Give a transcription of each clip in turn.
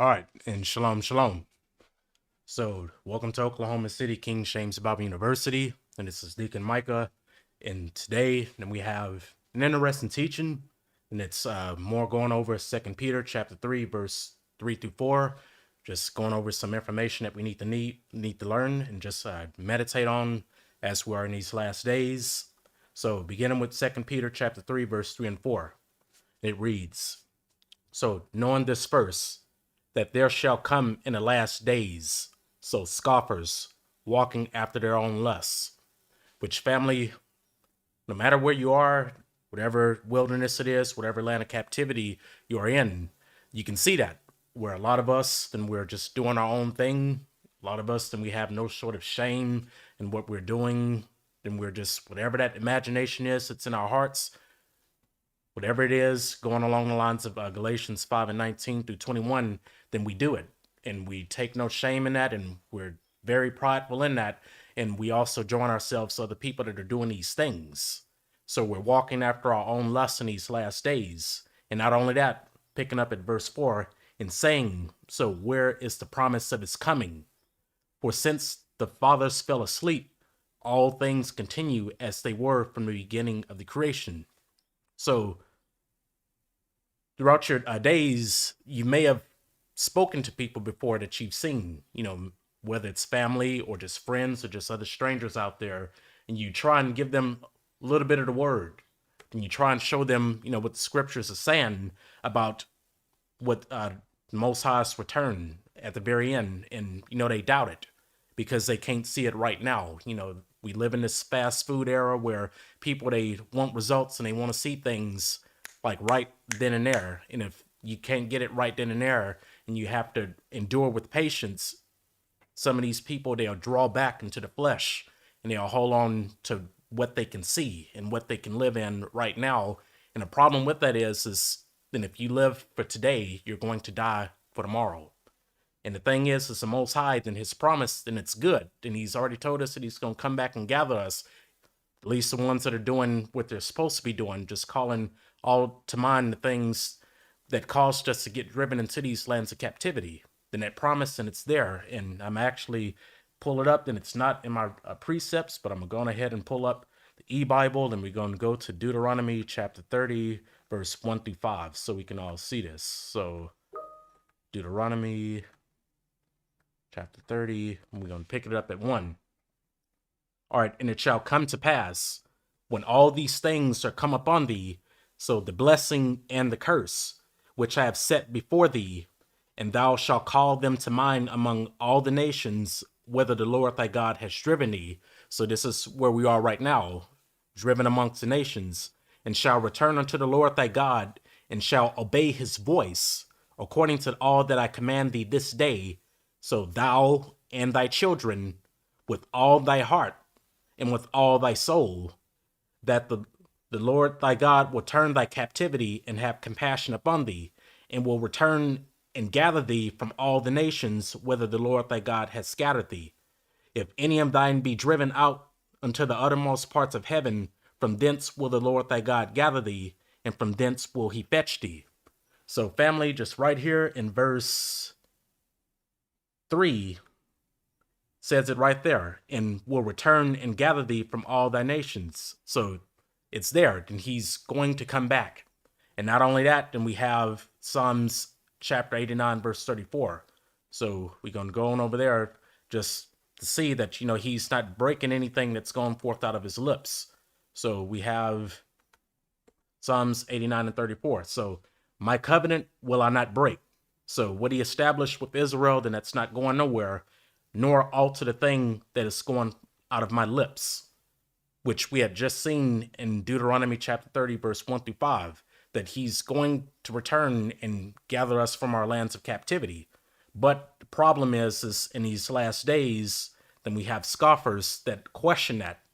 All right, and shalom, shalom. So, welcome to Oklahoma City, King James Bible University, and this is Deacon Micah. And today, we have an interesting teaching, and it's more going over 2 Peter chapter 3, verse 3 through 4. Just going over some information that we need to learn and just meditate on as we are in these last days. So, beginning with 2 Peter chapter 3, verse 3 and 4, it reads, "So, knowing this first, that there shall come in the last days, so scoffers, walking after their own lusts," which family, no matter where you are, whatever wilderness it is, whatever land of captivity you are in, you can see that where a lot of us, then we're just doing our own thing. A lot of us, then we have no sort of shame in what we're doing. Then we're just, whatever that imagination is that's in our hearts, whatever it is, going along the lines of Galatians 5 and 19 through 21, then we do it. And we take no shame in that, and we're very prideful in that. And we also join ourselves to other people that are doing these things. So we're walking after our own lusts in these last days. And not only that, picking up at verse 4 and saying, "So where is the promise of his coming? For since the fathers fell asleep, all things continue as they were from the beginning of the creation." So throughout your days, you may have spoken to people before that you've seen, whether it's family or just friends or just other strangers out there, and you try and give them a little bit of the word, and you try and show them, what the scriptures are saying about what Most High's return at the very end, and they doubt it because they can't see it right now. We live in this fast food era where people, they want results and they want to see things like right then and there. And if you can't get it right then and there, and you have to endure with patience, some of these people, they'll draw back into the flesh and they'll hold on to what they can see and what they can live in right now. And the problem with that is then if you live for today, you're going to die for tomorrow. And the thing is the Most High, then his promise, then it's good. And he's already told us that he's going to come back and gather us, at least the ones that are doing what they're supposed to be doing, just calling all to mind the things that caused us to get driven into these lands of captivity. Then that promise, and it's there. And I'm actually pull it up, and it's not in my precepts, but I'm going ahead and pull up the e-Bible, and we're going to go to Deuteronomy chapter 30, verse 1 through 5, so we can all see this. So Deuteronomy chapter 30, and we're going to pick it up at 1. All right, "And it shall come to pass, when all these things are come upon thee, so the blessing and the curse, which I have set before thee, and thou shalt call them to mind among all the nations, whither the Lord thy God has driven thee." So this is where we are right now, driven amongst the nations, "and shall return unto the Lord thy God, and shall obey his voice, according to all that I command thee this day, so thou and thy children, with all thy heart and with all thy soul, that the Lord thy God will turn thy captivity and have compassion upon thee, and will return and gather thee from all the nations whither the Lord thy God has scattered thee. If any of thine be driven out unto the uttermost parts of heaven, from thence will the Lord thy God gather thee, and from thence will he fetch thee." So family, just right here in verse 3, says it right there, "and will return and gather thee from all thy nations." So it's there, and he's going to come back. And not only that, then we have Psalms chapter 89, verse 34. So we're going to go on over there just to see that, he's not breaking anything that's going forth out of his lips. So we have Psalms 89 and 34. "So my covenant will I not break." So what he established with Israel, then that's not going nowhere, "nor alter the thing that is going out of my lips," which we had just seen in Deuteronomy chapter 30, verse 1 through 5, that he's going to return and gather us from our lands of captivity. But the problem is in these last days, then we have scoffers that question that.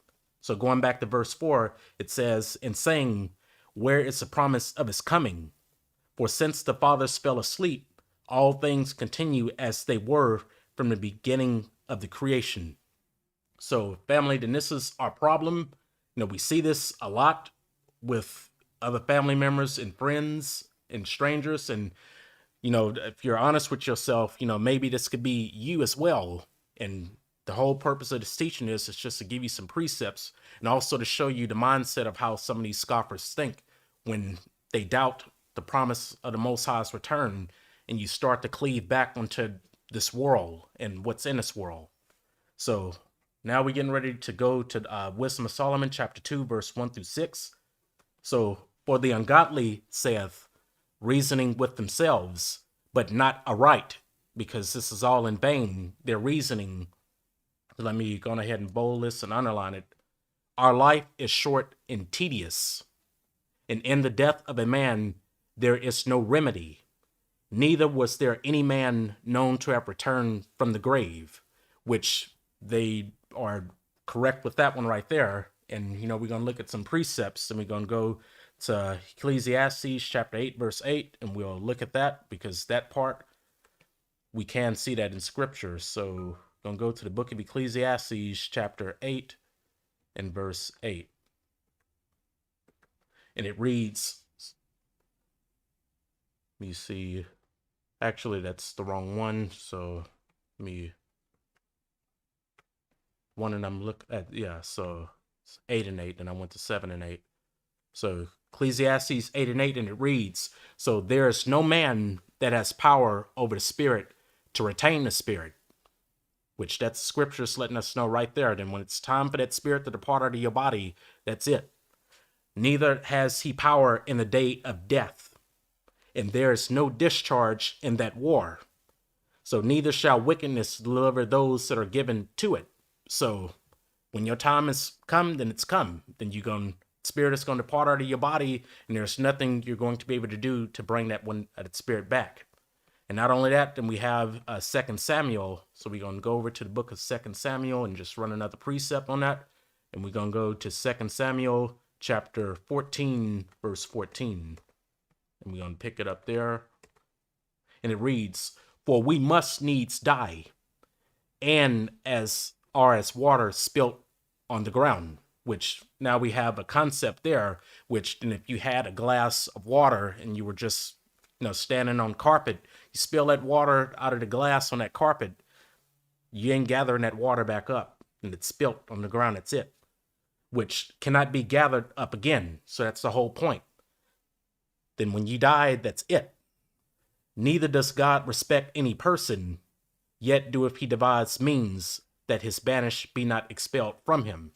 So going back to verse 4, it says, "And saying, where is the promise of his coming? For since the fathers fell asleep, all things continue as they were from the beginning of the creation." So family, then this is our problem. We see this a lot with other family members and friends and strangers, and if you're honest with yourself, maybe this could be you as well. And the whole purpose of this teaching is just to give you some precepts and also to show you the mindset of how some of these scoffers think when they doubt the promise of the Most High's return, and you start to cleave back onto this world and what's in this world. So now we're getting ready to go to Wisdom of Solomon, chapter 2, verse 1 through 6. So, for the ungodly saith, reasoning with themselves, but not aright, because this is all in vain, their reasoning. Let me go ahead and bold this and underline it. Our life is short and tedious, and in the death of a man there is no remedy. Neither was there any man known to have returned from the grave, which they are correct with that one right there. And, we're going to look at some precepts, and we're going to go to Ecclesiastes chapter 8, verse 8, and we'll look at that because that part, we can see that in scripture. So we're going to go to the book of Ecclesiastes chapter 8 and verse 8. And it reads, let me see, actually that's the wrong one, so one and I'm look at, so it's 8 and 8, and I went to 7 and 8. So Ecclesiastes 8 and 8, and it reads, so there is no man that has power over the spirit to retain the spirit, which that's scripture's letting us know right there. Then when it's time for that spirit to depart out of your body, that's it. Neither has he power in the day of death, and there is no discharge in that war. So neither shall wickedness deliver those that are given to it. So when your time has come, then it's come. Then spirit is going to depart out of your body, and there's nothing you're going to be able to do to bring that spirit back. And not only that, then we have 2 Samuel. So we're going to go over to the book of 2 Samuel and just run another precept on that. And we're going to go to 2 Samuel chapter 14, verse 14. And we're going to pick it up there. And it reads, for we must needs die, and as water spilt on the ground. Which now we have a concept there, which then if you had a glass of water and you were just, standing on carpet, you spill that water out of the glass on that carpet, you ain't gathering that water back up, and it's spilt on the ground, that's it, which cannot be gathered up again. So that's the whole point. Then when you die, that's it. Neither does God respect any person, yet doeth he devise means that his banish be not expelled from him.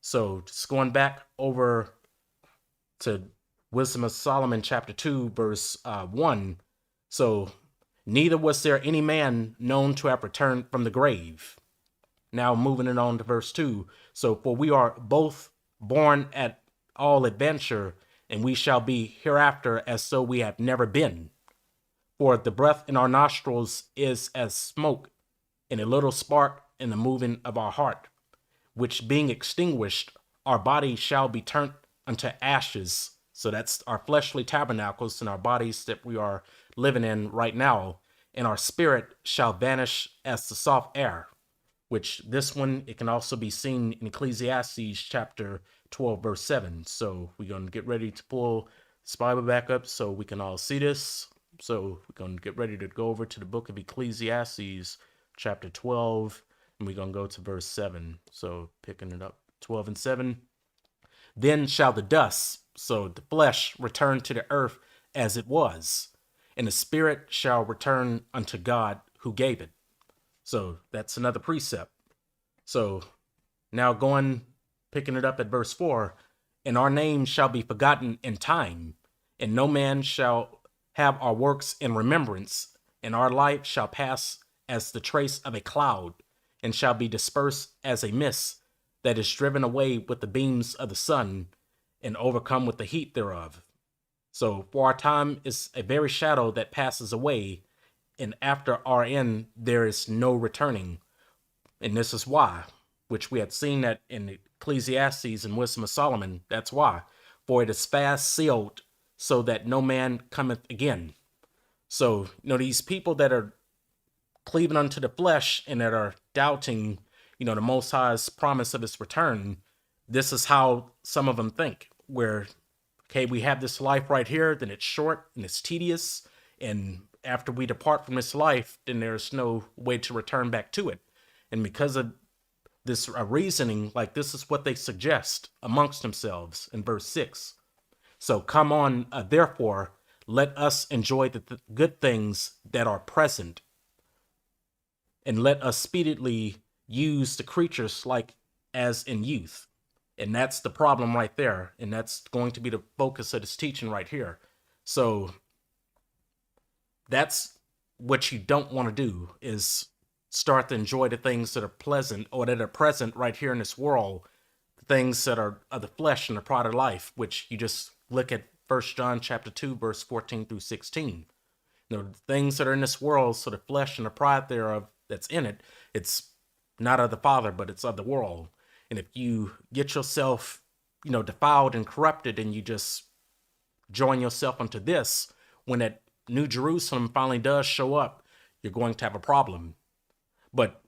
So just going back over to Wisdom of Solomon chapter 2, verse 1. So neither was there any man known to have returned from the grave. Now moving it on to verse 2. So for we are both born at all adventure, and we shall be hereafter as though we have never been. For the breath in our nostrils is as smoke, and a little spark in the moving of our heart, which being extinguished, our body shall be turned unto ashes. So that's our fleshly tabernacles and our bodies that we are living in right now. And our spirit shall vanish as the soft air, which this one, it can also be seen in Ecclesiastes chapter 12, verse 7. So we're going to get ready to pull this Bible back up so we can all see this. So we're going to get ready to go over to the book of Ecclesiastes chapter 12, and we're going to go to verse 7. So picking it up, 12 and 7. Then shall the dust, so the flesh, return to the earth as it was, and the spirit shall return unto God who gave it. So that's another precept. So now picking it up at verse 4, and our name shall be forgotten in time, and no man shall have our works in remembrance, and our life shall pass as the trace of a cloud, and shall be dispersed as a mist that is driven away with the beams of the sun, and overcome with the heat thereof. So for our time is a very shadow that passes away, and after our end there is no returning. And this is why, which we had seen that in Ecclesiastes and Wisdom of Solomon. That's why. For it is fast sealed, so that no man cometh again. So, these people that are cleaving unto the flesh and that are doubting, the Most High's promise of his return, this is how some of them think, where, okay, we have this life right here, then it's short and it's tedious, and after we depart from this life, then there's no way to return back to it. And because of this reasoning, like this is what they suggest amongst themselves in verse 6. So come on, therefore, let us enjoy the good things that are present, and let us speedily use the creatures like as in youth. And that's the problem right there. And that's going to be the focus of this teaching right here. So that's what you don't want to do, is start to enjoy the things that are pleasant or that are present right here in this world, the things that are of the flesh and the pride of life, which you just look at 1 John chapter 2, verse 14 through 16. The things that are in this world, so the flesh and the pride thereof that's in it, it's not of the Father, but it's of the world. And if you get yourself, defiled and corrupted, and you just join yourself unto this, when that New Jerusalem finally does show up, you're going to have a problem. But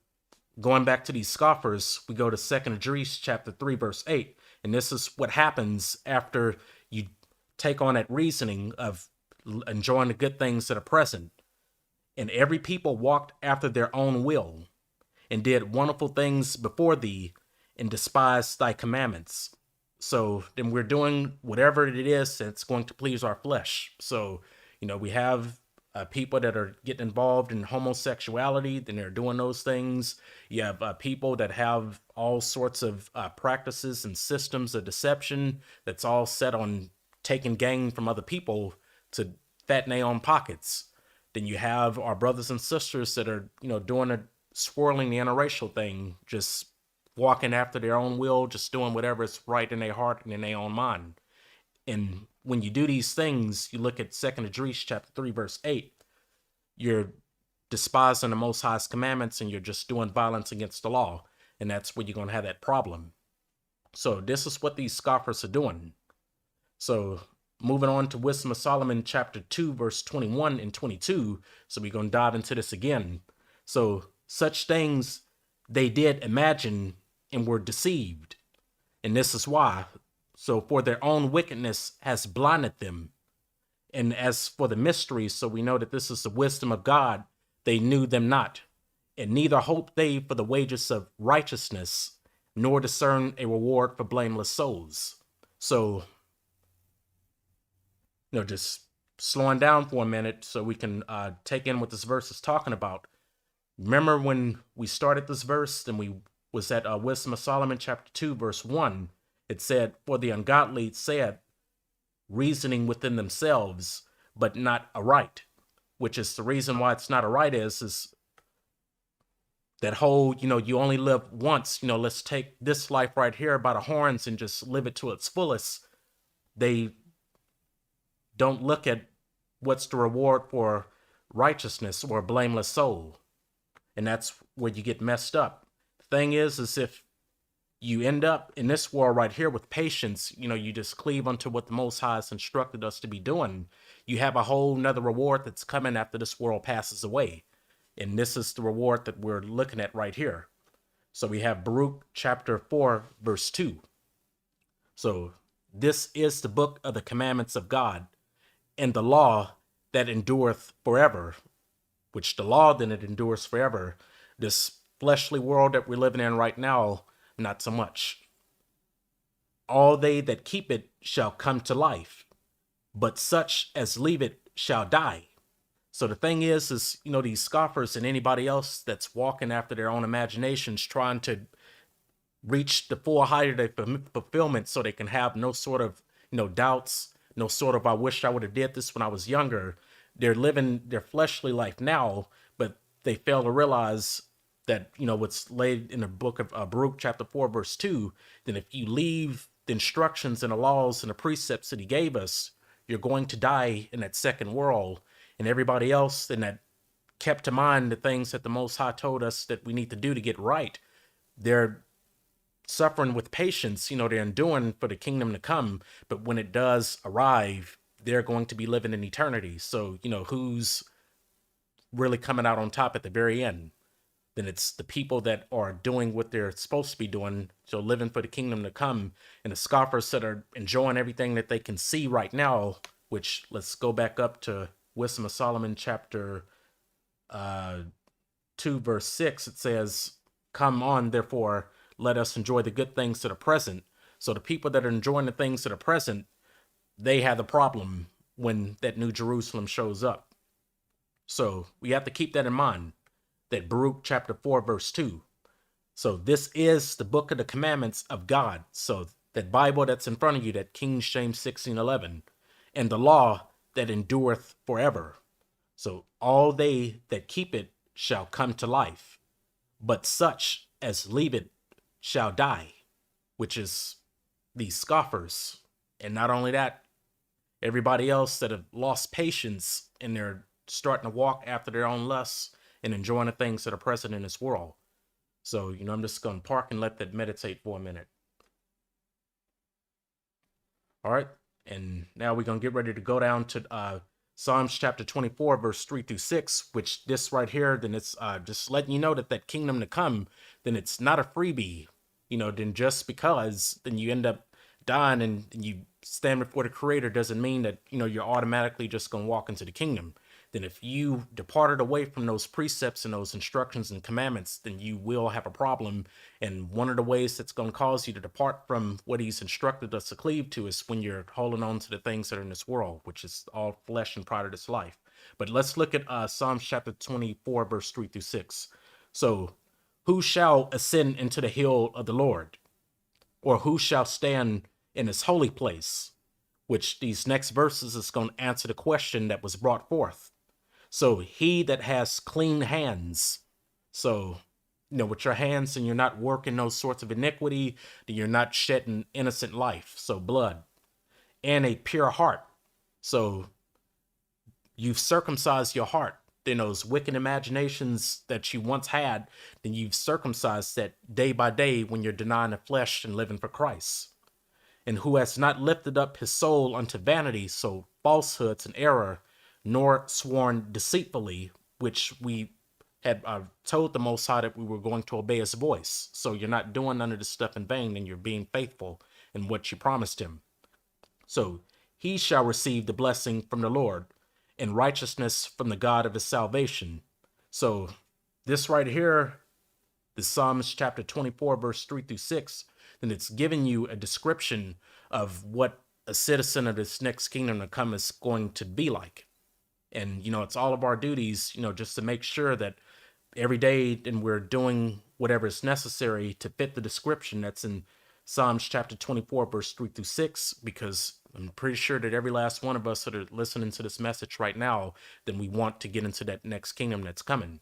going back to these scoffers, we go to 2 ESDRAS chapter 3, verse 8. And this is what happens after you take on that reasoning of enjoying the good things that are present. And every people walked after their own will, and did wonderful things before thee, and despised thy commandments. So then we're doing whatever it is that's going to please our flesh. So, we have people that are getting involved in homosexuality, then they're doing those things. You have people that have all sorts of practices and systems of deception that's all set on taking gain from other people to fatten their own pockets. Then you have our brothers and sisters that are, swirling the interracial thing, just walking after their own will, just doing whatever is right in their heart and in their own mind. And when you do these things, you look at 2 ESDRAS chapter 3, verse 8, you're despising the Most High's commandments, and you're just doing violence against the law. And that's where you're going to have that problem. So this is what these scoffers are doing. So moving on to Wisdom of Solomon chapter 2, verse 21 and 22. So we're going to dive into this again. So such things they did imagine and were deceived. And this is why. So for their own wickedness has blinded them. And as for the mysteries, so we know that this is the wisdom of God, they knew them not. And neither hoped they for the wages of righteousness, nor discern a reward for blameless souls. So, just slowing down for a minute so we can take in what this verse is talking about. Remember when we started this verse, and we was at Wisdom of Solomon chapter 2, verse 1, it said, for the ungodly said, reasoning within themselves, but not aright, which is the reason why it's not aright is that whole, you only live once, let's take this life right here by the horns and just live it to its fullest. They don't look at what's the reward for righteousness or a blameless soul. And that's where you get messed up. The thing is if you end up in this world right here with patience, you just cleave unto what the Most High has instructed us to be doing, you have a whole nother reward that's coming after this world passes away. And this is the reward that we're looking at right here. So we have Baruch chapter 4, verse 2. So this is the book of the commandments of God, and the law that endureth forever, which the law then it endures forever. This fleshly world that we're living in right now, not so much. All they that keep it shall come to life, but such as leave it shall die. So the thing is these scoffers and anybody else that's walking after their own imaginations, trying to reach the full height of their fulfillment so they can have no sort of, doubts, no sort of, I wish I would have did this when I was younger. They're living their fleshly life now, but they fail to realize that, what's laid in the book of Baruch chapter 4, verse 2, then if you leave the instructions and the laws and the precepts that he gave us, you're going to die in that second world. And everybody else then that kept to mind the things that the Most High told us that we need to do to get right, they're suffering with patience, they're enduring for the kingdom to come. But when it does arrive, they're going to be living in eternity. So, who's really coming out on top at the very end? Then it's the people that are doing what they're supposed to be doing, so living for the kingdom to come, and the scoffers that are enjoying everything that they can see right now, which let's go back up to Wisdom of Solomon, chapter 2, verse 6, it says, "Come on, therefore, let us enjoy the good things that are present." So the people that are enjoying the things that are present, they have the problem when that New Jerusalem shows up. So we have to keep that in mind, that Baruch chapter 4, verse 2. So this is the book of the commandments of God. So that Bible that's in front of you, that King James 16:11, and the law that endureth forever. So all they that keep it shall come to life, but such as leave it shall die, which is these scoffers. And not only that, everybody else that have lost patience and they're starting to walk after their own lusts and enjoying the things that are present in this world. So, I'm just going to park and let that meditate for a minute. All right. And now we're going to get ready to go down to Psalms chapter 24, verse 3 through 6, which this right here, then it's just letting you know that kingdom to come, then it's not a freebie, then just because then you end up dying and you stand before the Creator doesn't mean that, you're automatically just going to walk into the kingdom. Then if you departed away from those precepts and those instructions and commandments, then you will have a problem. And one of the ways that's going to cause you to depart from what he's instructed us to cleave to is when you're holding on to the things that are in this world, which is all flesh and pride of this life. But let's look at Psalms chapter 24, verse 3 through 6. So, who shall ascend into the hill of the Lord? Or who shall stand in his holy place? Which these next verses is going to answer the question that was brought forth. So he that has clean hands, so, with your hands and you're not working those sorts of iniquity, then you're not shedding innocent life, so blood, and a pure heart. So you've circumcised your heart. Then those wicked imaginations that you once had, then you've circumcised that day by day when you're denying the flesh and living for Christ. And who has not lifted up his soul unto vanity, so falsehoods and error, nor sworn deceitfully, which we had told the Most High that we were going to obey his voice. So you're not doing none of this stuff in vain, and you're being faithful in what you promised him. So he shall receive the blessing from the Lord, and righteousness from the God of his salvation. So this right here, the Psalms chapter 24, verse 3 through 6, then it's giving you a description of what a citizen of this next kingdom to come is going to be like. And, it's all of our duties, just to make sure that every day and we're doing whatever is necessary to fit the description that's in Psalms chapter 24, verse 3 through 6, because I'm pretty sure that every last one of us that are listening to this message right now, then we want to get into that next kingdom that's coming,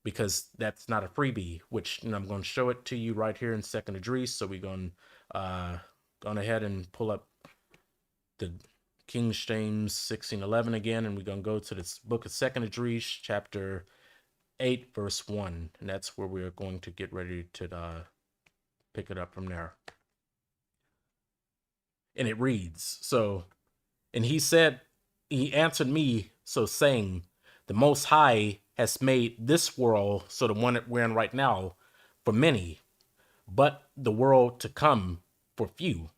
because that's not a freebie, which I'm going to show it to you right here in 2nd ESDRAS. So we're going ahead and pull up the King James 16:11 again, and we're going to go to this book of 2nd ESDRAS, chapter 8, verse 1, and that's where we're going to get ready to pick it up from there. And it reads, so, and he answered me, so saying, the Most High has made this world, so the one that we're in right now, for many, but the world to come for few.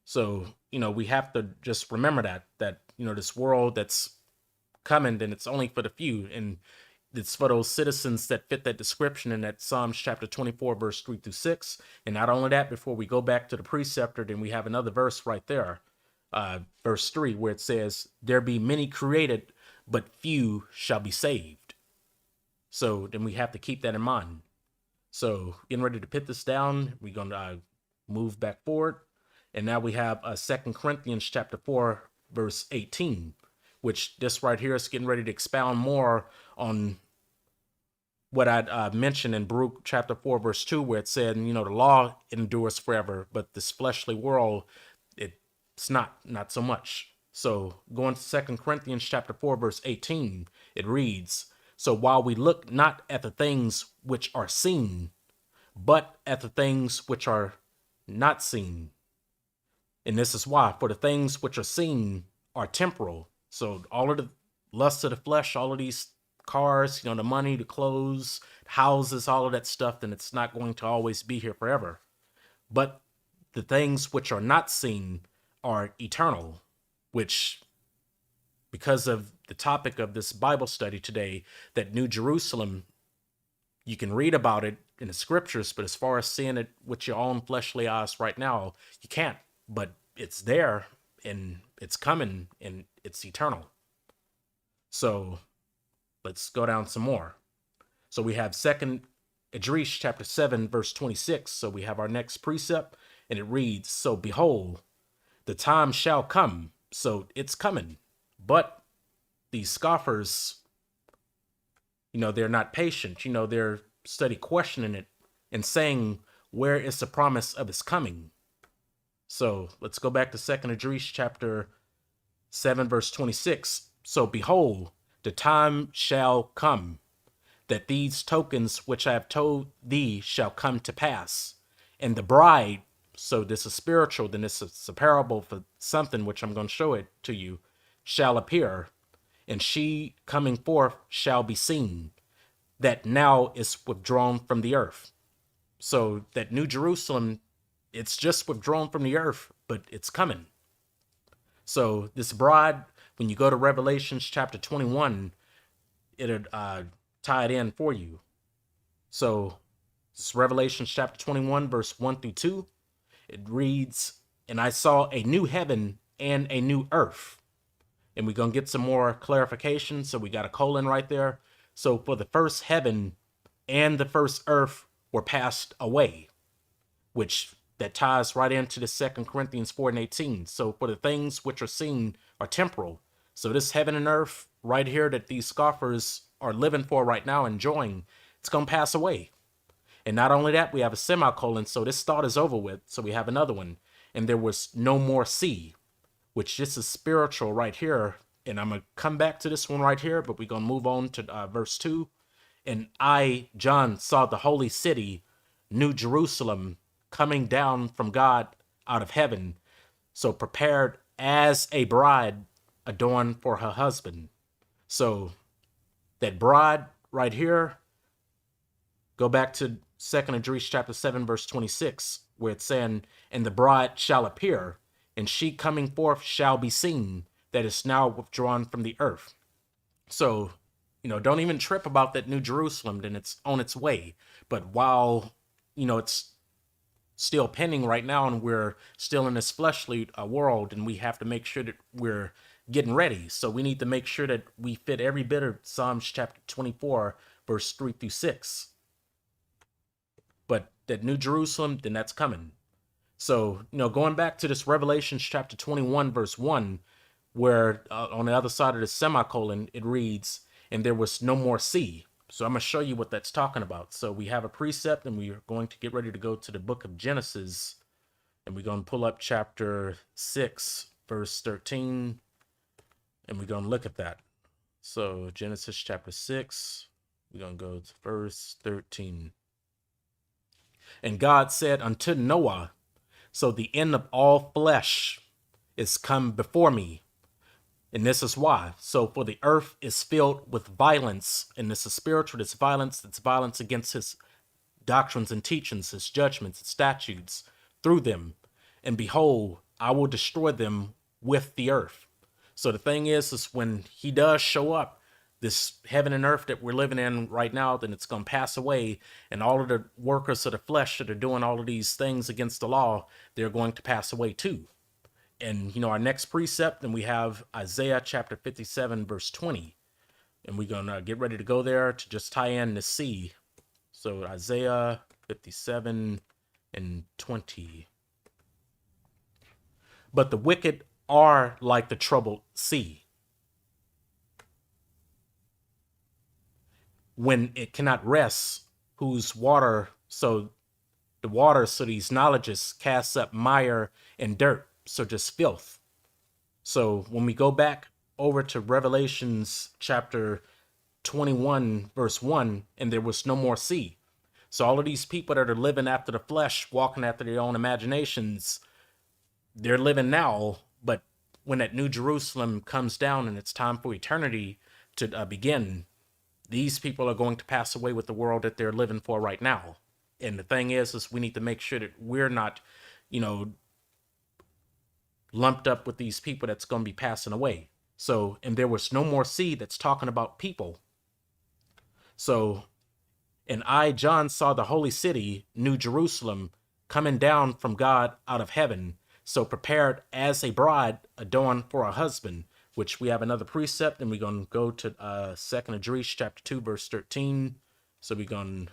So, we have to just remember that, this world that's coming, then it's only for the few. And it's for those citizens that fit that description in that Psalms chapter 24, verse 3 through 6. And not only that, before we go back to the preceptor, then we have another verse right there, verse 3, where it says, there be many created, but few shall be saved. So then we have to keep that in mind. So getting ready to put this down, we're going to move back forward. And now we have 2 Corinthians chapter 4, verse 18, which this right here is getting ready to expound more on what I'd mentioned in Baruch chapter 4, verse 2, where it said, the law endures forever, but this fleshly world, it's not so much. So going to 2 Corinthians chapter 4, verse 18, it reads, so while we look not at the things which are seen, but at the things which are not seen. And this is why, for the things which are seen are temporal. So all of the lust of the flesh, all of these cars, the money, the clothes, houses, all of that stuff, then it's not going to always be here forever. But the things which are not seen are eternal, which because of the topic of this Bible study today, that New Jerusalem, you can read about it in the scriptures, but as far as seeing it with your own fleshly eyes right now, you can't. But it's there, and it's coming, and it's eternal. So let's go down some more. So we have 2nd ESDRAS chapter 7, verse 26. So we have our next precept, and it reads, "So behold, the time shall come," so it's coming, but these scoffers, they're not patient. They're study questioning it and saying, where is the promise of his coming? So let's go back to 2nd ESDRAS chapter 7, verse 26. "So behold, the time shall come, that these tokens which I have told thee shall come to pass. And the bride," so this is spiritual, then this is a parable for something which I'm going to show it to you, "shall appear, and she coming forth shall be seen, that now is withdrawn from the earth." So that New Jerusalem, it's just withdrawn from the earth, but it's coming. So this bride, when you go to Revelations chapter 21, it'll tie it in for you. So it's Revelation chapter 21, verse 1 through 2. It reads, "And I saw a new heaven and a new earth." And we're going to get some more clarification. So we got a colon right there. So for the first heaven and the first earth were passed away, which that ties right into the 2 Corinthians 4 and 18. So for the things which are seen are temporal. So this heaven and earth right here that these scoffers are living for right now, enjoying, it's going to pass away. And not only that, we have a semicolon. So this thought is over with. So we have another one. "And there was no more sea," which this is spiritual right here. And I'm going to come back to this one right here, but we're going to move on to verse 2. "And I, John, saw the holy city, New Jerusalem, coming down from God out of heaven, so prepared as a bride adorned for her husband." So that bride right here, go back to 2nd ESDRAS chapter 7, verse 26, where it's saying, "And the bride shall appear, and she coming forth shall be seen, that is now withdrawn from the earth." So, don't even trip about that New Jerusalem, then it's on its way. But while, it's still pending right now, and we're still in this fleshly world, and we have to make sure that we're getting ready. So we need to make sure that we fit every bit of Psalms chapter 24, verse 3 through 6. But that New Jerusalem, then that's coming. So, going back to this Revelation chapter 21, verse 1, where on the other side of the semicolon, it reads, "And there was no more sea." So I'm going to show you what that's talking about. So we have a precept, and we are going to get ready to go to the book of Genesis, and we're going to pull up chapter 6, verse 13, and we're going to look at that. So Genesis chapter 6, we're going to go to verse 13. "And God said unto Noah, so the end of all flesh is come before me. And this is why. So for the earth is filled with violence, and this is spiritual, it's violence against his doctrines and teachings, his judgments and statutes through them. And behold, I will destroy them with the earth." So the thing is when he does show up, this heaven and earth that we're living in right now, then it's going to pass away. And all of the workers of the flesh that are doing all of these things against the law, they're going to pass away too. And, our next precept, then we have Isaiah chapter 57, verse 20. And we're going to get ready to go there to just tie in the sea. So Isaiah 57 and 20. "But the wicked are like the troubled sea, when it cannot rest, whose water, so the water, so these knowledges casts up mire and dirt, so just filth." So when we go back over to Revelations chapter 21, verse 1, "And there was no more sea." So all of these people that are living after the flesh, walking after their own imaginations, they're living now. But when that New Jerusalem comes down and it's time for eternity to begin, these people are going to pass away with the world that they're living for right now. And the thing is we need to make sure that we're not, lumped up with these people that's going to be passing away. So, and there was no more sea. That's talking about people. So, and I, John, saw the holy city, New Jerusalem, coming down from God out of heaven, so prepared as a bride adorned for a husband, which we have another precept, and we're going to go to 2nd Esdras chapter 2, verse 13. So we're going to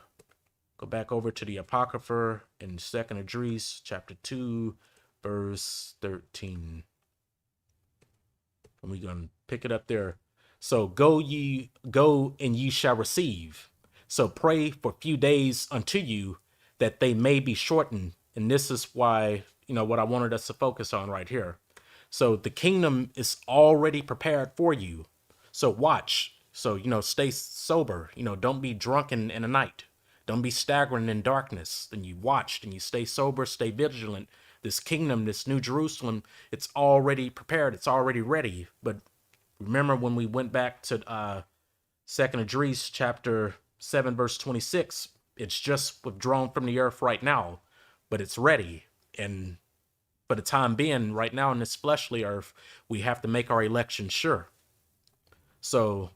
go back over to the Apocrypha in 2nd Esdras chapter 2, verse 13. And we're going to pick it up there. So go and ye shall receive. So pray for few days unto you, that they may be shortened. And this is why, what I wanted us to focus on right here. So the kingdom is already prepared for you. So watch. So, stay sober. Don't be drunken in the night. Don't be staggering in darkness. Then you watched and you stay sober, stay vigilant. This kingdom, this New Jerusalem, it's already prepared. It's already ready. But remember when we went back to 2nd Esdras chapter 7, verse 26, it's just withdrawn from the earth right now, but it's ready. And for the time being, right now in this fleshly earth, we have to make our election sure. So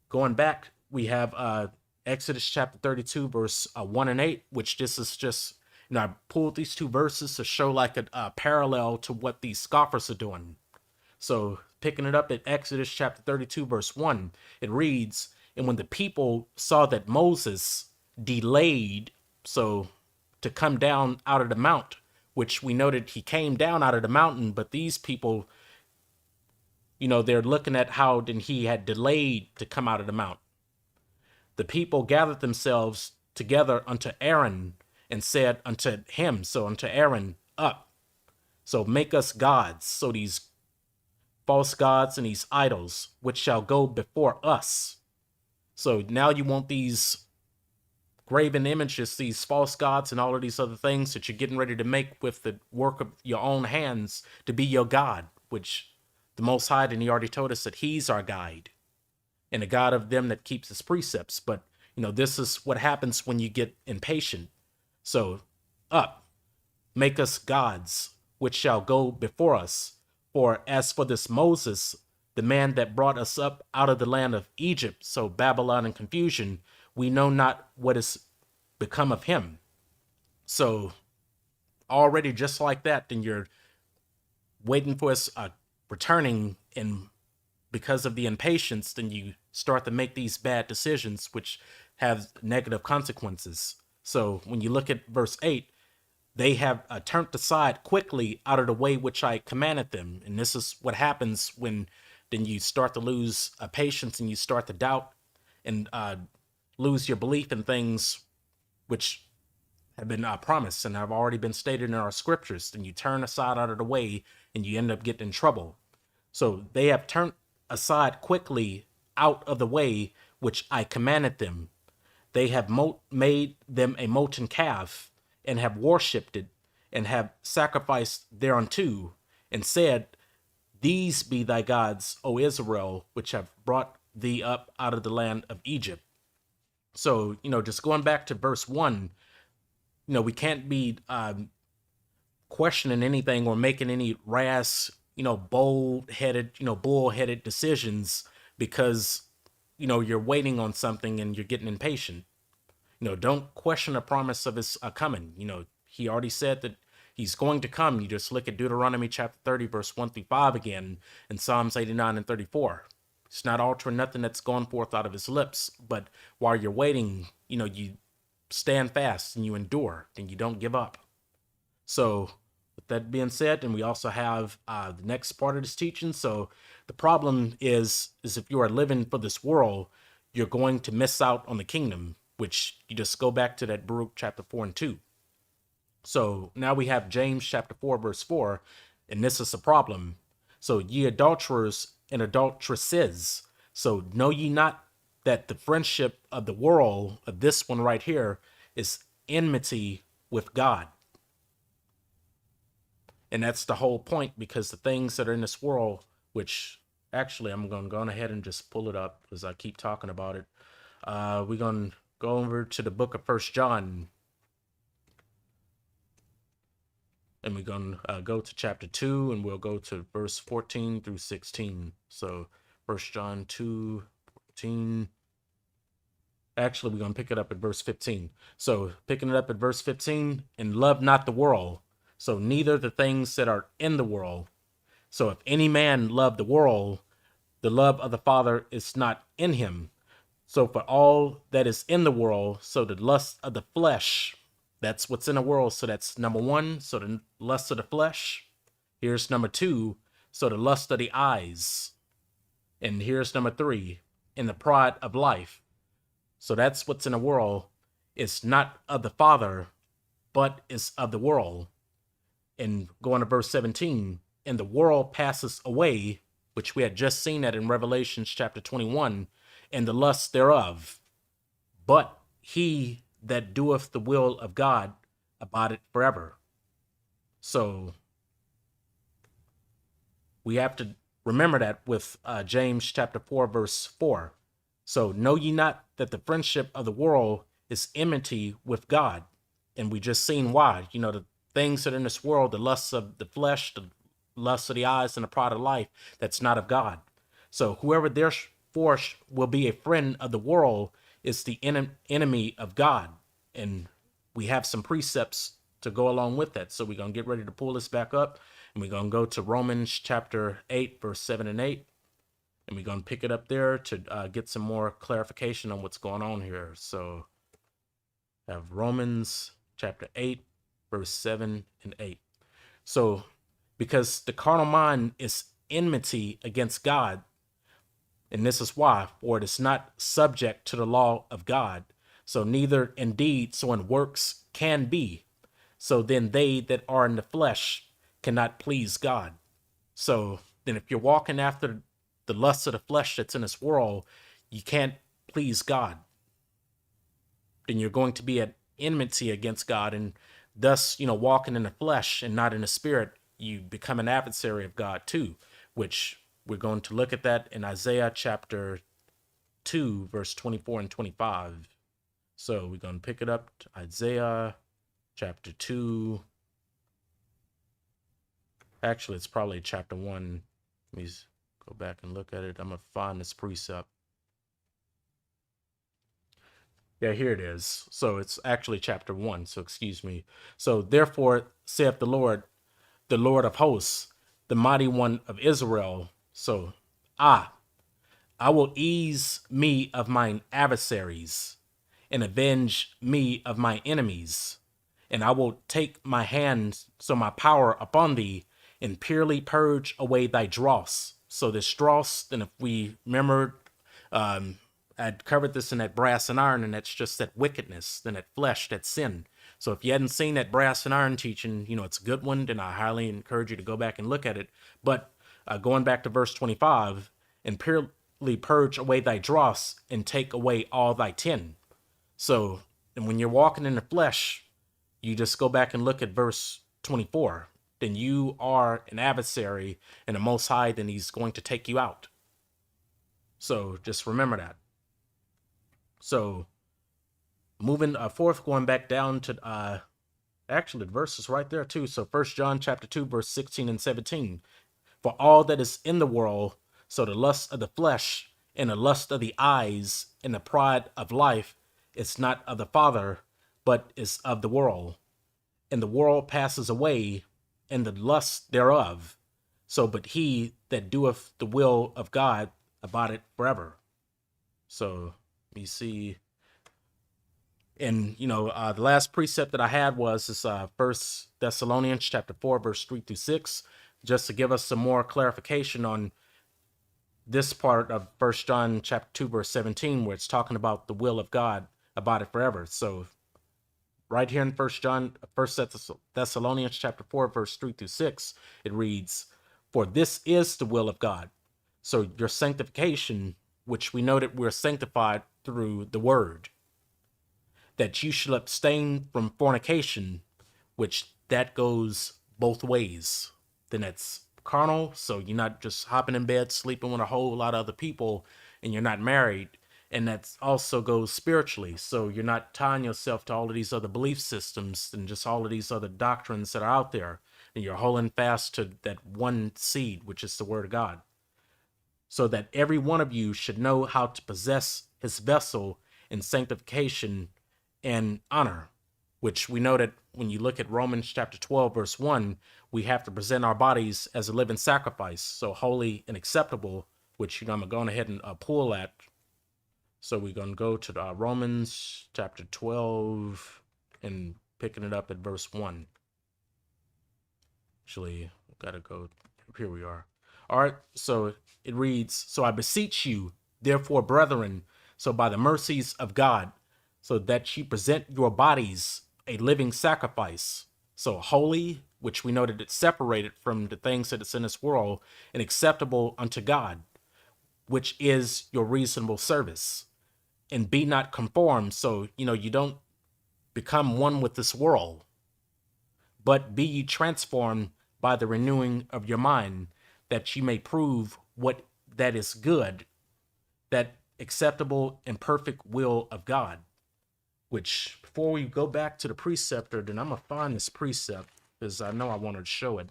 going back, we have Exodus chapter 32, verse 1 and 8, which this is just, I pulled these two verses to show like a parallel to what these scoffers are doing. So picking it up at Exodus chapter 32, verse 1, it reads, and when the people saw that Moses delayed, so to come down out of the mount, which we noted he came down out of the mountain, but these people, they're looking at how then he had delayed to come out of the mount. The people gathered themselves together unto Aaron and said unto him, so unto Aaron, up, so make us gods, so these false gods and these idols, which shall go before us. So now you want these graven images, these false gods and all of these other things that you're getting ready to make with the work of your own hands to be your God, which the Most High, and he already told us that he's our guide and a God of them that keeps his precepts. But, this is what happens when you get impatient. So up, make us gods, which shall go before us. For as for this Moses, the man that brought us up out of the land of Egypt, so Babylon and confusion, we know not what is become of him. So already just like that, then you're waiting for us returning, and because of the impatience, then you start to make these bad decisions, which have negative consequences. So when you look at verse 8, they have turned aside quickly out of the way which I commanded them. And this is what happens when then you start to lose patience and you start to doubt and lose your belief in things which have been promised and have already been stated in our scriptures. Then you turn aside out of the way and you end up getting in trouble. So they have turned aside quickly out of the way which I commanded them. They have made them a molten calf and have worshipped it and have sacrificed thereunto and said, these be thy gods, O Israel, which have brought thee up out of the land of Egypt. So, just going back to verse 1, we can't be questioning anything or making any rash, bold-headed, bull-headed decisions because, you're waiting on something and you're getting impatient. Don't question the promise of his coming. He already said that he's going to come. You just look at Deuteronomy chapter 30, verse 1 through 5 again, and Psalms 89 and 34. It's not altering nothing that's going forth out of his lips. But while you're waiting, you stand fast and you endure and you don't give up. So with that being said, and we also have the next part of this teaching. So the problem is if you are living for this world, you're going to miss out on the kingdom, which you just go back to that Baruch chapter 4 and 2. So now we have James chapter 4, verse 4, and this is a problem. So ye adulterers and adulteresses, so know ye not that the friendship of the world, of this one right here, is enmity with God. And that's the whole point, because the things that are in this world, which actually I'm going to go ahead and just pull it up because I keep talking about it. We're going to go over to the book of 1 John. And we're going to go to chapter 2, and we'll go to verse 14 through 16. So 1 John 2, 14. Actually, we're going to pick it up at verse 15. So picking it up at verse 15, and love not the world, so neither the things that are in the world. So if any man love the world, the love of the Father is not in him. So for all that is in the world, so the lust of the flesh, that's what's in the world. So that's number one. So the lust of the flesh. Here's number two. So the lust of the eyes. And here's number three. And the pride of life. So that's what's in the world. It's not of the Father, but is of the world. And going to verse 17. And the world passes away, which we had just seen that in Revelation chapter 21, and the lust thereof. But he that doeth the will of God abideth forever. So we have to remember that with James chapter 4, verse 4. So know ye not that the friendship of the world is enmity with God? And we just seen why. You know, the things that are in this world, the lusts of the flesh, the lusts of the eyes, and the pride of life, that's not of God. So whoever therefore will be a friend of the world is the enemy of God. And we have some precepts to go along with that. So we're going to get ready to pull this back up, and we're going to go to Romans chapter 8, verse 7 and 8. And we're going to pick it up there to get some more clarification on what's going on here. So have Romans chapter 8, verse 7 and 8. So because the carnal mind is enmity against God, and this is why, for it is not subject to the law of God. So neither indeed so in works can be. So then they that are in the flesh cannot please God. So then if you're walking after the lust of the flesh that's in this world, you can't please God. Then you're going to be at enmity against God, and thus, walking in the flesh and not in the spirit, you become an adversary of God too, which we're going to look at that in Isaiah chapter 2, verse 24 and 25. So we're going to pick it up to Isaiah chapter 2. Actually, it's probably chapter 1. Let me go back and look at it. I'm going to find this precept. Yeah, here it is. So it's actually chapter 1. So excuse me. So therefore, saith the Lord of hosts, the mighty one of Israel. So, I will ease me of mine adversaries, and avenge me of my enemies. And I will take my hand, so my power upon thee, and purely purge away thy dross. So this dross, then if we remember, I'd covered this in that brass and iron, and that's just that wickedness, then that flesh, that sin. So if you hadn't seen that brass and iron teaching, it's a good one, then I highly encourage you to go back and look at it. But going back to verse 25, and purely purge away thy dross, and take away all thy tin. So, and when you're walking in the flesh, you just go back and look at verse 24. Then you are an adversary in the Most High, then he's going to take you out. So just remember that. So moving forth, going back down to actually the verses right there too. So 1 John chapter 2, verse 16 and 17. For all that is in the world, so the lust of the flesh and the lust of the eyes and the pride of life, is not of the Father, but is of the world. And the world passes away, and the lust thereof. So, but he that doeth the will of God abideth forever. So, let me see. And, the last precept that I had was this 1 Thessalonians chapter 4, verse 3 through 6, just to give us some more clarification on this part of 1 John chapter 2, verse 17, where it's talking about the will of God abideth forever. So, right here in 1 Thessalonians chapter 4, verse 3 through 6, it reads, for this is the will of God. So your sanctification, which we know that we're sanctified through the word, that you shall abstain from fornication, which that goes both ways. Then that's carnal, so you're not just hopping in bed, sleeping with a whole lot of other people, and you're not married. And that also goes spiritually. So you're not tying yourself to all of these other belief systems and just all of these other doctrines that are out there. and you're holding fast to that one seed, which is the word of God, so that every one of you should know how to possess his vessel in sanctification and honor, which we know that when you look at Romans chapter 12, verse 1, we have to present our bodies as a living sacrifice, so holy and acceptable, which, I'm going to go ahead and pull at. So we're going to go to Romans chapter 12 and picking it up at verse 1. Actually, got to go, here we are. All right, so it reads, "So I beseech you, therefore, brethren, so by the mercies of God, so that ye present your bodies a living sacrifice, so holy," which we know that it's separated from the things that it's in this world, "and acceptable unto God, which is your reasonable service. And be not conformed," so, you don't become one with this world, "but be ye transformed by the renewing of your mind, that ye may prove what that is good, that acceptable and perfect will of God." Which, before we go back to the preceptor, then I'm going to find this precept, because I know I wanted to show it.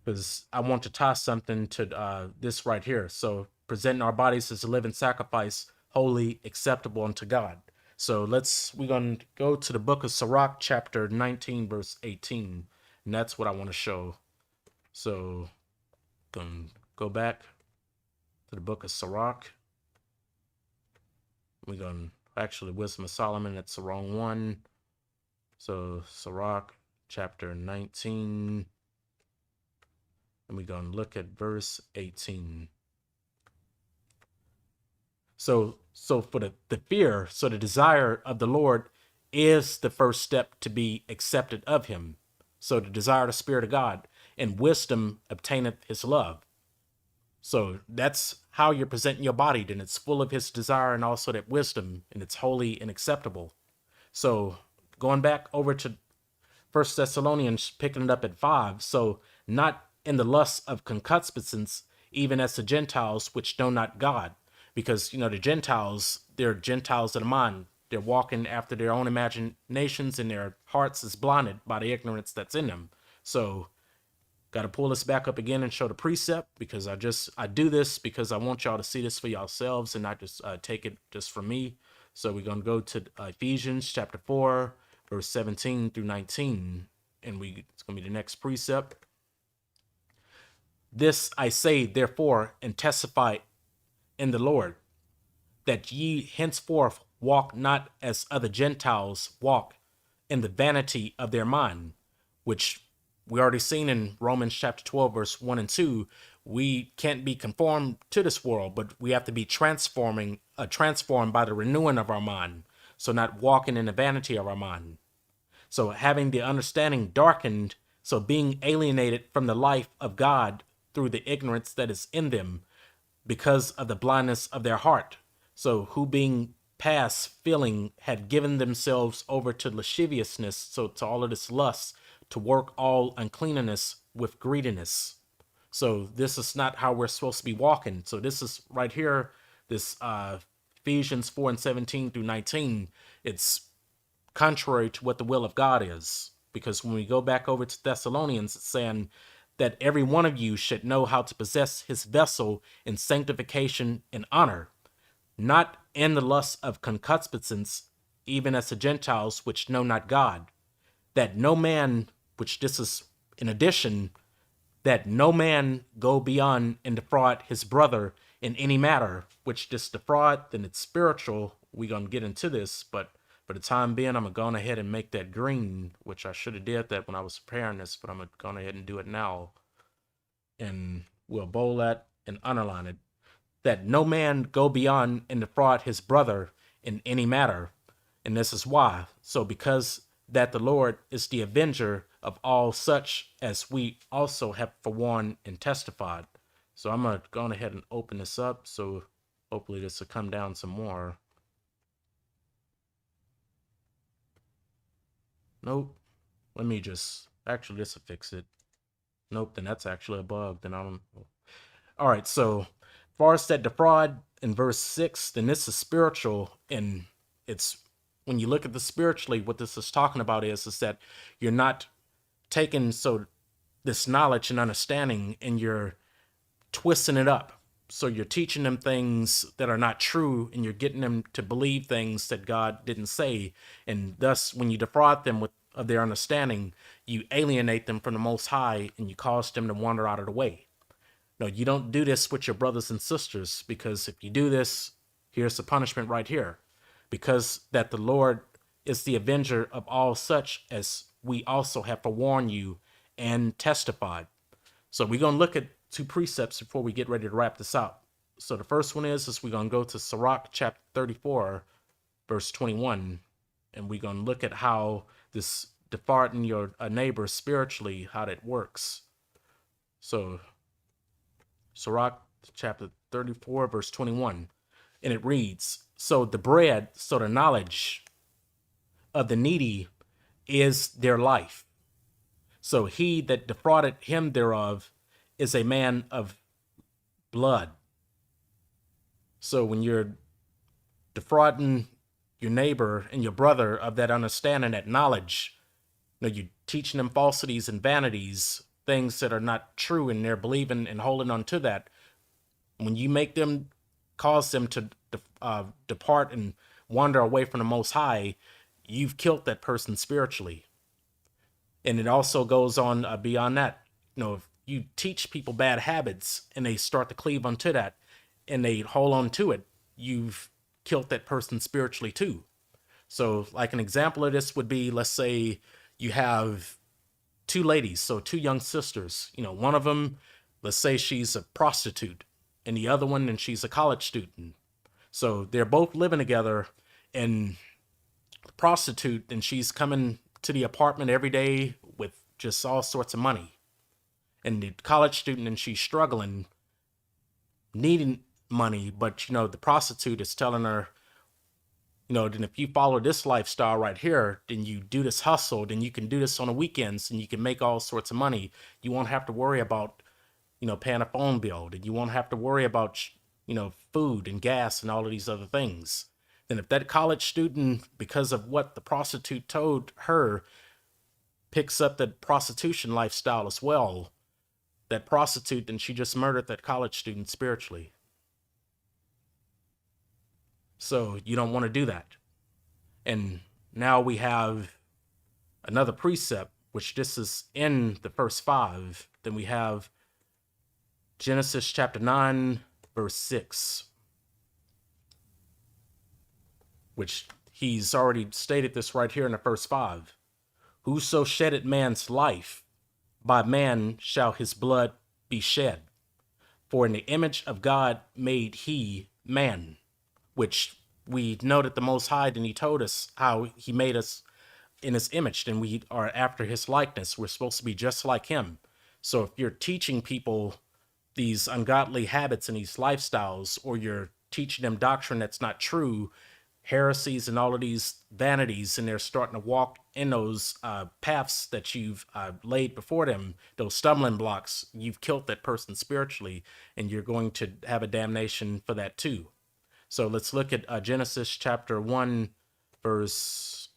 Because I want to tie something to this right here. So, presenting our bodies as a living sacrifice, holy, acceptable unto God. So we're going to go to the book of Sirach, chapter 19, verse 18. And that's what I want to show. So, going to go back to the book of Sirach. We're going to, actually, Wisdom of Solomon, that's the wrong one. So, Sirach, chapter 19. And we're going to look at verse 18. So for the fear, so the desire of the Lord is the first step to be accepted of him. So to desire the Spirit of God, and wisdom obtaineth his love. So that's how you're presenting your body. Then it's full of his desire and also that wisdom, and it's holy and acceptable. So going back over to 1 Thessalonians, picking it up at 5. So not in the lusts of concupiscence, even as the Gentiles which know not God. Because, the Gentiles, they're Gentiles of the mind. They're walking after their own imaginations, and their hearts is blinded by the ignorance that's in them. So, got to pull this back up again and show the precept, because I do this because I want y'all to see this for yourselves and not just take it just from me. So we're going to go to Ephesians chapter 4, verse 17 through 19. And it's going to be the next precept. "This I say, therefore, and testify in the Lord, that ye henceforth walk not as other Gentiles walk, in the vanity of their mind," which we already seen in Romans chapter 12, verse 1 and 2. We can't be conformed to this world, but we have to be transformed by the renewing of our mind. So not walking in the vanity of our mind. So having the understanding darkened, so being alienated from the life of God through the ignorance that is in them, because of the blindness of their heart. So who being past feeling had given themselves over to lasciviousness, so to all of this lust, to work all uncleanness with greediness. So this is not how we're supposed to be walking. So this is right here, this Ephesians 4 and 17 through 19. It's contrary to what the will of God is. Because when we go back over to Thessalonians, it's saying that every one of you should know how to possess his vessel in sanctification and honor, not in the lust of concupiscence, even as the Gentiles which know not God, that no man, which this is in addition, that no man go beyond and defraud his brother in any matter, which this defraud, then it's spiritual. We're going to get into this, but for the time being, I'm going to go ahead and make that green, which I should have did that when I was preparing this, but I'm going to go ahead and do it now. And we'll bold that and underline it. That no man go beyond and defraud his brother in any matter. And this is why. So because that the Lord is the avenger of all such, as we also have forewarned and testified. So I'm going to go ahead and open this up. So hopefully this will come down some more. Nope. Let me just, actually this will fix it. Nope, then that's actually a bug. Then I don't. All right, so far as that defraud in verse 6, then this is spiritual, and it's when you look at the spiritually, what this is talking about is that you're not taking this knowledge and understanding and you're twisting it up. So you're teaching them things that are not true, and you're getting them to believe things that God didn't say. And thus, when you defraud them of their understanding, you alienate them from the Most High, and you cause them to wander out of the way. No, you don't do this with your brothers and sisters, because if you do this, here's the punishment right here. Because that the Lord is the avenger of all such, as we also have forewarned you and testified. So we're going to look at 2 precepts before we get ready to wrap this out. So the first one is we're going to go to Sirach chapter 34, verse 21, and we're going to look at how this defrauding your neighbor spiritually, how that works. So Sirach chapter 34, verse 21, and it reads, so the knowledge of the needy is their life. So he that defrauded him thereof is a man of blood. So when you're defrauding your neighbor and your brother of that understanding, that knowledge, you're teaching them falsities and vanities, things that are not true, and they're believing and holding on to that. When you make them, cause them to depart and wander away from the Most High, you've killed that person spiritually. And it also goes on beyond that. If you teach people bad habits and they start to cleave onto that and they hold on to it, you've killed that person spiritually too. So like an example of this would be, let's say you have 2 ladies, so 2 young sisters. One of them, let's say she's a prostitute, and the other one, and she's a college student. So they're both living together, and the prostitute, and she's coming to the apartment every day with just all sorts of money. And the college student, and she's struggling, needing money, but the prostitute is telling her, then if you follow this lifestyle right here, then you do this hustle, then you can do this on the weekends, and you can make all sorts of money. You won't have to worry about, paying a phone bill. Then you won't have to worry about, food and gas and all of these other things. Then if that college student, because of what the prostitute told her, picks up that prostitution lifestyle as well, that prostitute, then she just murdered that college student spiritually. So you don't want to do that. And now we have another precept, which this is in the first 5. Then we have Genesis chapter 9, verse 6, which he's already stated this right here in the first 5. Whoso sheddeth man's life, by man shall his blood be shed. For in the image of God made he man, which we know that the Most High, and he told us how he made us in his image, and we are after his likeness. We're supposed to be just like him. So if you're teaching people these ungodly habits and these lifestyles, or you're teaching them doctrine that's not true, heresies and all of these vanities, and they're starting to walk in those paths that you've laid before them, those stumbling blocks, you've killed that person spiritually, and you're going to have a damnation for that too. So let's look at Genesis chapter 1, verse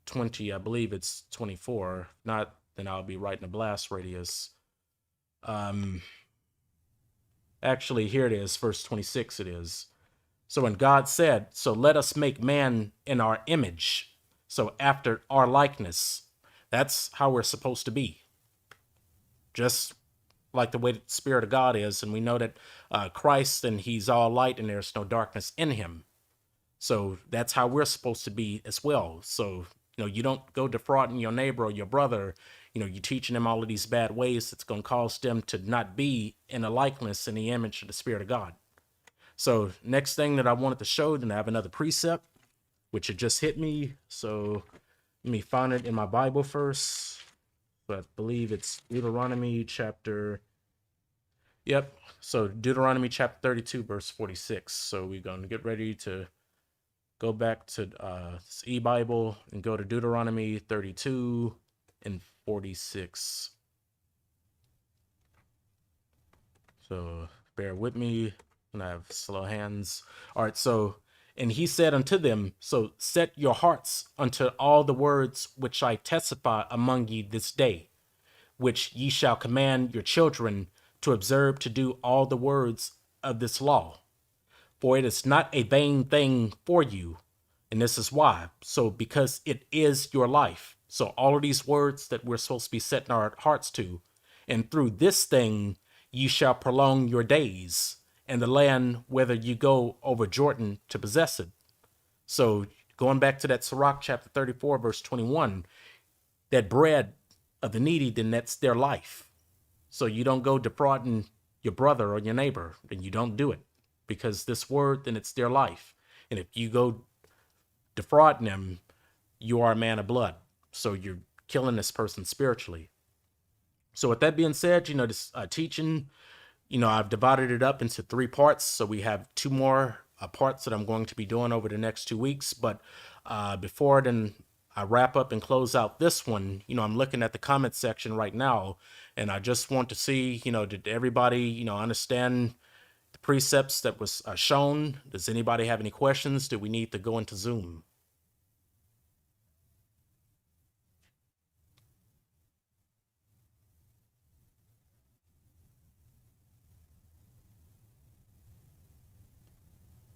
20. I believe it's 24. Not, then I'll be right in the blast radius. Actually, here it is, verse 26 it is. So when God said, so let us make man in our image, so after our likeness, that's how we're supposed to be. Just like the way that the Spirit of God is, and we know that Christ, and he's all light, and there's no darkness in him. So that's how we're supposed to be as well. So, you don't go defrauding your neighbor or your brother. You're teaching them all of these bad ways that's going to cause them to not be in a likeness, in the image of the Spirit of God. So next thing that I wanted to show, then I have another precept, which had just hit me. So let me find it in my Bible first. But I believe it's Deuteronomy chapter. Yep. So Deuteronomy chapter 32, verse 46. So we're going to get ready to go back to this e-Bible and go to Deuteronomy 32 and 46. So bear with me, and I have slow hands. All right. So And he said unto them, so set your hearts unto all the words which I testify among you this day, which ye shall command your children to observe to do all the words of this law. For it is not a vain thing for you. And this is why. So because it is your life. So all of these words that we're supposed to be setting our hearts to. And through this thing, ye shall prolong your days in the land whither you go over Jordan to possess it. So going back to that Sirach chapter 34, verse 21, that bread of the needy, then that's their life. So you don't go defrauding your brother or your neighbor, then you don't do it. Because this word, then it's their life. And if you go defrauding them, you are a man of blood. So you're killing this person spiritually. So with that being said, this teaching, I've divided it up into 3 parts. So we have 2 more parts that I'm going to be doing over the next 2 weeks. But before then I wrap up and close out this one, I'm looking at the comment section right now, and I just want to see, did everybody, understand the precepts that was shown? Does anybody have any questions? Do we need to go into Zoom?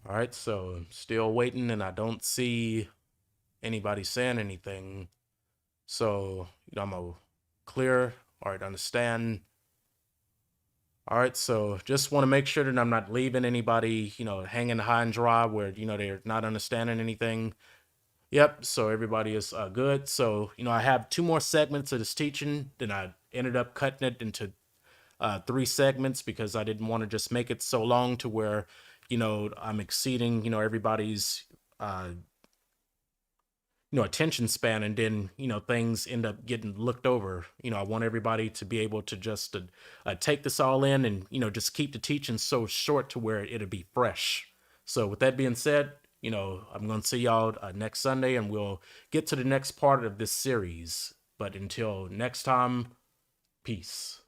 All right, so I'm still waiting, and I don't see anybody saying anything. So, I'm a clear. All right, understand. All right, so just want to make sure that I'm not leaving anybody, hanging high and dry where, they're not understanding anything. Yep, so everybody is good. So, I have 2 more segments of this teaching. Then I ended up cutting it into 3 segments because I didn't want to just make it so long to where, I'm exceeding, everybody's attention span, and then things end up getting looked over. I want everybody to be able to just take this all in, and just keep the teaching so short to where it'll be fresh. So with that being said, I'm going to see y'all next Sunday, and we'll get to the next part of this series. But until next time, peace.